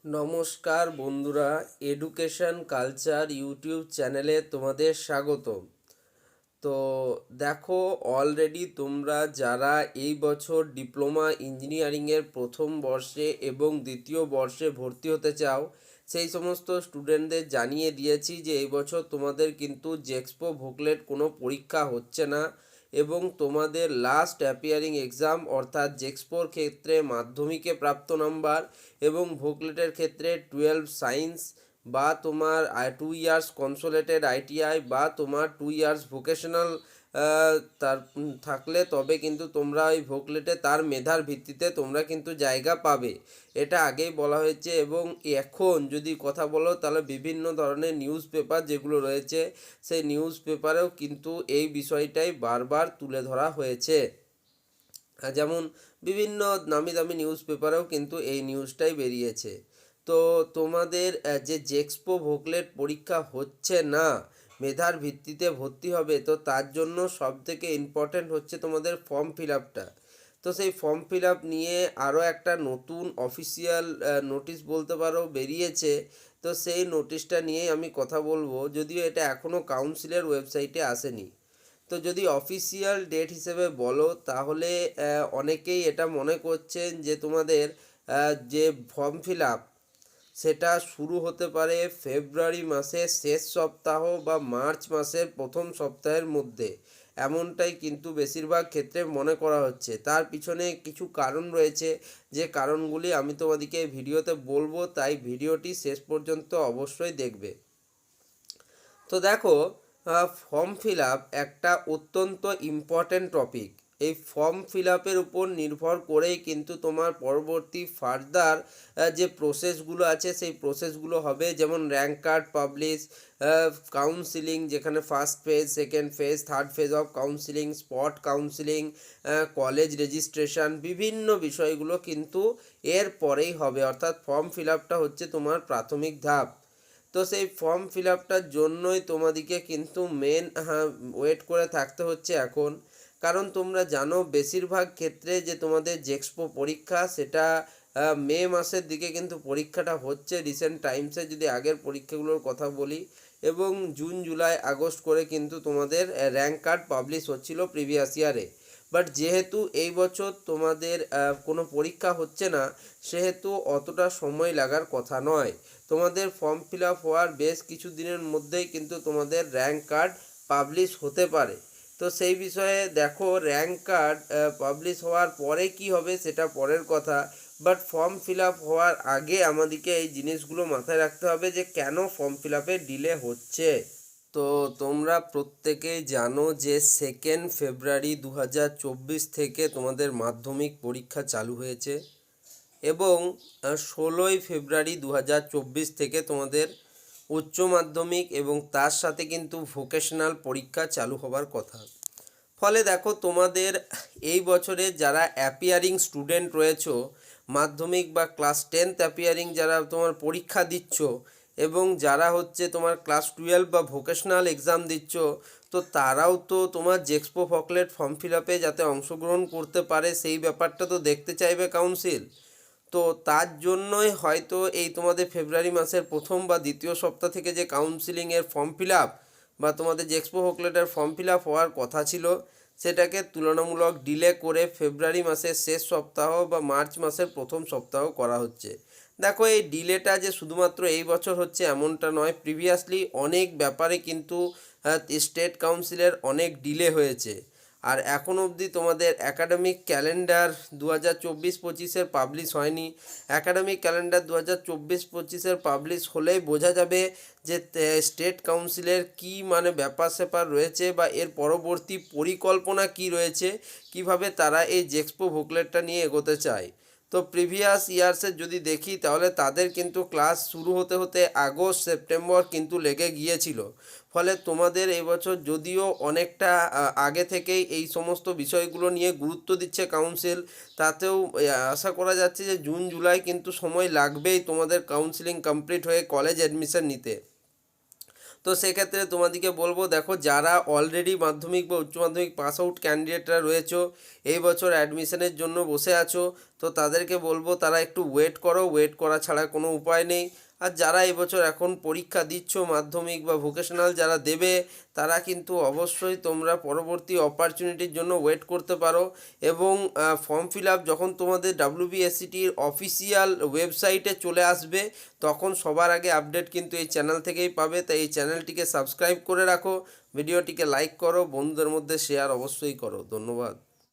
নমস্কার বন্ধুরা, education culture YouTube চ্যানেলে তোমাদের স্বাগত। তো দেখো, অলরেডি তোমরা যারা এই বছর ডিপ্লোমা ইঞ্জিনিয়ারিংয়ের প্রথম বর্ষে এবং দ্বিতীয় বর্ষে ভর্তি হতে চাও, সেই সমস্ত স্টুডেন্টদের জানিয়ে দিয়েছি যে এই বছর তোমাদের কিন্তু জেক্সপো ভোকলেট কোনো পরীক্ষা হচ্ছে না এবং তোমাদের লাস্ট অ্যাপিয়ারিং এক্সাম অর্থাৎ জেক্সপোর ক্ষেত্রে মাধ্যমিকে প্রাপ্ত নাম্বার এবং ভোকলেটের ক্ষেত্রে 12 সায়েন্স বা তোমার 2 ইয়ার্স কনসোলেটেড আইটিআই বা তোমার 2 ইয়ার্স ভোকেশনাল তার থাকলে তবে কিন্তু তোমরা ওই ভোকলেটে তার মেধার ভিত্তিতে তোমরা কিন্তু জায়গা পাবে। এটা আগেই বলা হয়েছে এবং এখন যদি কথা বলো তাহলে বিভিন্ন ধরনের নিউজ পেপার যেগুলো রয়েছে সেই নিউজ পেপারেও কিন্তু এই বিষয়টাই বারবার তুলে ধরা হয়েছে। যেমন বিভিন্ন নামি দামি নিউজ পেপারেও কিন্তু এই নিউজটাই বেরিয়েছে। তো তোমাদের যে জেক্সপো ভোকলেট পরীক্ষা হচ্ছে না, মেধার ভিত্তিতে ভর্তি হবে, তো তার জন্য সবথেকে ইম্পর্ট্যান্ট হচ্ছে তোমাদের ফর্ম ফিল আপটা। তো সেই ফর্ম ফিল আপ নিয়ে আরও একটা নতুন অফিসিয়াল নোটিশ বলতে পারো বেরিয়েছে। তো সেই নোটিশটা নিয়েই আমি কথা বলবো, যদিও এটা এখনও কাউন্সিলের ওয়েবসাইটে আসেনি। তো যদি অফিসিয়াল ডেট হিসেবে বলো তাহলে অনেকেই এটা মনে করছেন যে তোমাদের যে ফর্ম ফিল আপ সেটা শুরু হতে পারে ফেব্রুয়ারি মাসের শেষ সপ্তাহ বা মার্চ মাসের প্রথম সপ্তাহের মধ্যে। এমনটাই কিন্তু বেশিরভাগ ক্ষেত্রে মনে করা হচ্ছে। তার পিছনে কিছু কারণ রয়েছে, যে কারণগুলি আমি তোমাদেরকে ভিডিওতে বলবো, তাই ভিডিওটি শেষ পর্যন্ত অবশ্যই দেখবে। তো দেখো, ফর্ম ফিল আপ একটা অত্যন্ত ইম্পর্ট্যান্ট টপিক। এই ফর্ম ফিল আপের উপর নির্ভর করেই কিন্তু তোমার পরবর্তী ফার্দার যে প্রসেসগুলো আছে সেই প্রসেসগুলো হবে, যেমন র্যাঙ্ক কার্ড পাবলিশ, কাউন্সিলিং যেখানে first phase, second phase, third phase of counselling, spot counselling, college registration, বিভিন্ন বিষয়গুলো কিন্তু এর পরেই হবে। অর্থাৎ ফর্ম ফিল আপটা হচ্ছে তোমার প্রাথমিক ধাপ। তো সেই ফর্ম ফিল আপটার জন্যই তোমাদিকে কিন্তু মেন ওয়েট করে থাকতে হচ্ছে এখন। কারণ তোমরা জানো বেশিরভাগ ক্ষেত্রে যে তোমাদের জেক্সপো পরীক্ষা সেটা মে মাসের দিকে কিন্তু পরীক্ষাটা হচ্ছে রিসেন্ট টাইমসে, যদি আগের পরীক্ষাগুলোর কথা বলি। এবং জুন জুলাই আগস্ট করে কিন্তু তোমাদের র্যাঙ্ক কার্ড পাবলিশ হচ্ছিল প্রিভিয়াস ইয়ারে। বাট যেহেতু এই বছর তোমাদের কোনো পরীক্ষা হচ্ছে না, সেহেতু অতটা সময় লাগার কথা নয়। তোমাদের ফর্ম ফিল আপ হওয়ার বেশ কিছু দিনের মধ্যেই কিন্তু তোমাদের র্যাঙ্ক কার্ড পাবলিশ হতে পারে। তো সেই বিষয়ে দেখো, র্যাঙ্ক কার্ড পাবলিশ হওয়ার পরে কি হবে সেটা পরের কথা। বাট ফর্ম ফিল আপ হওয়ার আগে আমাদেরকে এই জিনিসগুলো মাথায় রাখতে হবে যে কেন ফর্ম ফিল আপে ডিলে হচ্ছে। তো তোমরা প্রত্যেকেই জানো যে 2 ফেব্রুয়ারি 2024 থেকে তোমাদের মাধ্যমিক পরীক্ষা চালু হয়েছে এবং 16 ফেব্রুয়ারি 2024 থেকে তোমাদের উচ্চ মাধ্যমিক এবং তার সাথে কিন্তু ভোকেশনাল পরীক্ষা চালু হবার কথা। ফলে দেখো, তোমাদের এই বছরে যারা অ্যাপিয়ারিং স্টুডেন্ট রয়েছো, মাধ্যমিক বা ক্লাস 10th অ্যাপিয়ারিং যারা তোমার পরীক্ষা দিচ্ছ এবং যারা হচ্ছে তোমার ক্লাস 12 বা ভোকেশনাল এক্সাম দিচ্ছ, তো তারাও তো তোমার জেক্সপো ভোকলেট ফর্ম ফিল আপে যাতে অংশগ্রহণ করতে পারে সেই ব্যাপারটা তো দেখতে চাইবে কাউন্সিল। তো তার জন্যই হয়তো এই তোমাদের ফেব্রুয়ারি মাসের প্রথম বা দ্বিতীয় সপ্তাহ থেকে যে কাউন্সিলিংয়ের ফর্ম ফিল আপ বা তোমাদের যে এক্সপো ভোকলেটের ফর্ম ফিল আপ হওয়ার কথা ছিল, সেটাকে তুলনামূলক ডিলে করে ফেব্রুয়ারি মাসের শেষ সপ্তাহ বা মার্চ মাসের প্রথম সপ্তাহ করা হচ্ছে। দেখো, এই ডিলেটা যে শুধুমাত্র এই বছর হচ্ছে এমনটা নয়, প্রিভিয়াসলি অনেক ব্যাপারে কিন্তু স্টেট কাউন্সিলের অনেক ডিলে হয়েছে। আর এখন অবধি তোমাদের অ্যাকাডেমিক ক্যালেন্ডার 2024-25-এর পাবলিশ হয়নি। অ্যাকাডেমিক ক্যালেন্ডার 2024-25-এর পাবলিশ হলেই বোঝা যাবে যে স্টেট কাউন্সিলের কি মানে ব্যাপার স্যাপার রয়েছে বা এর পরবর্তী পরিকল্পনা কি রয়েছে, কিভাবে তারা এই জেক্সপো ভোকলেটটা নিয়ে এগোতে চায়। তো প্রিভিয়াস ইয়ার্সের যদি দেখি তাহলে তাদের কিন্তু ক্লাস শুরু হতে হতে আগস্ট সেপ্টেম্বর কিন্তু লেগে গিয়েছিল। ফলে তোমাদের এবছর যদিও অনেকটা আগে থেকেই এই সমস্ত বিষয়গুলো নিয়ে গুরুত্ব দিচ্ছে কাউন্সিল, তাতেও আশা করা যাচ্ছে যে জুন জুলাই কিন্তু সময় লাগবেই তোমাদের কাউন্সিলিং কমপ্লিট হয়ে কলেজ অ্যাডমিশন নিতে। তো সেক্ষেত্রে তোমাদেরকে বলবো, দেখো যারা অলরেডি মাধ্যমিক বা উচ্চ মাধ্যমিক পাস আউট ক্যান্ডিডেটরা রয়েছো, এই বছর অ্যাডমিশনের জন্য বসে আছো, তো তাদেরকে বলবো তারা একটু ওয়েট করো, ওয়েট করা ছাড়া কোনো উপায় নেই। আর যারা এবছর এখন পরীক্ষা দিচ্ছ মাধ্যমিক বা ভোকেশনাল যারা দেবে, তারা কিন্তু অবশ্যই তোমরা পরবর্তী অপরচুনিটির জন্য ওয়েট করতে পারো। এবং ফর্ম ফিল আপ যখন তোমাদের WBSCTর অফিসিয়াল ওয়েবসাইটে চলে আসবে, তখন সবার আগে আপডেট কিন্তু এই চ্যানেল থেকেই পাবে। তাই এই চ্যানেলটিকে সাবস্ক্রাইব করে রাখো, ভিডিওটিকে লাইক করো, বন্ধুদের মধ্যে শেয়ার অবশ্যই করো। ধন্যবাদ।